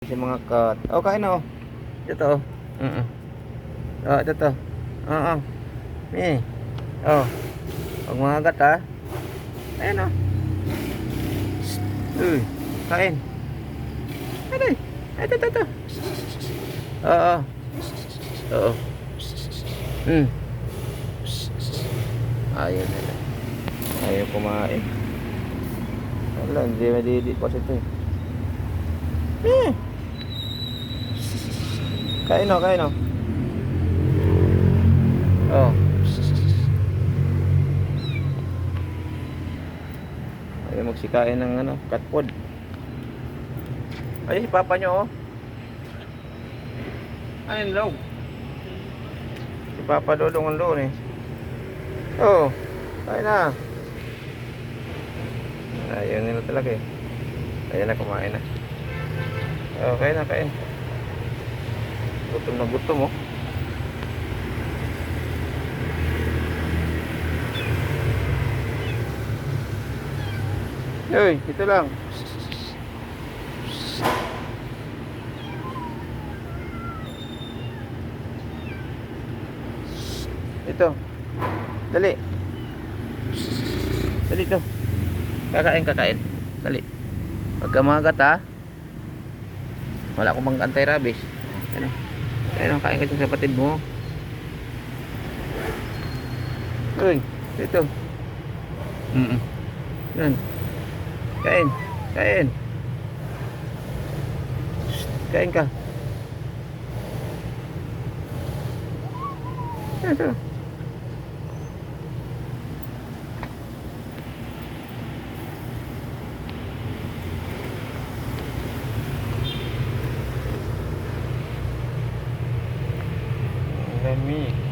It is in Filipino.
Si mga kat. Oh, kain na oh. Ito oh. Oh, ito to. Oo. Eh. Oh. Pag mga kat ha. Ayan oh. Uy, kain. Aray. Ito. Oo. Oo. Ayaw nila. Ayaw kumain. Wala, hindi madidipas ito eh. Kain oh, kain oh. Oh. Ayaw magsikain ng ano, cat food. Ay, si papa nyo oh. Ayun, low. Si papa dodong ang doon eh. Oh, kain na. Ayaw nila talaga eh. Ayan na, kumain na. Oh, kain na, kain. Gutom na gutom oh. Uy, ito lang. Ito. Dali. Dali to. Kakain. Dali. Pagka magat ha. Wala akong bang anti-rabies. Ano, kain ka dyan sa kapatid mo. Uy, ito. Yan. Kain. Kain ka. Ito. Lami.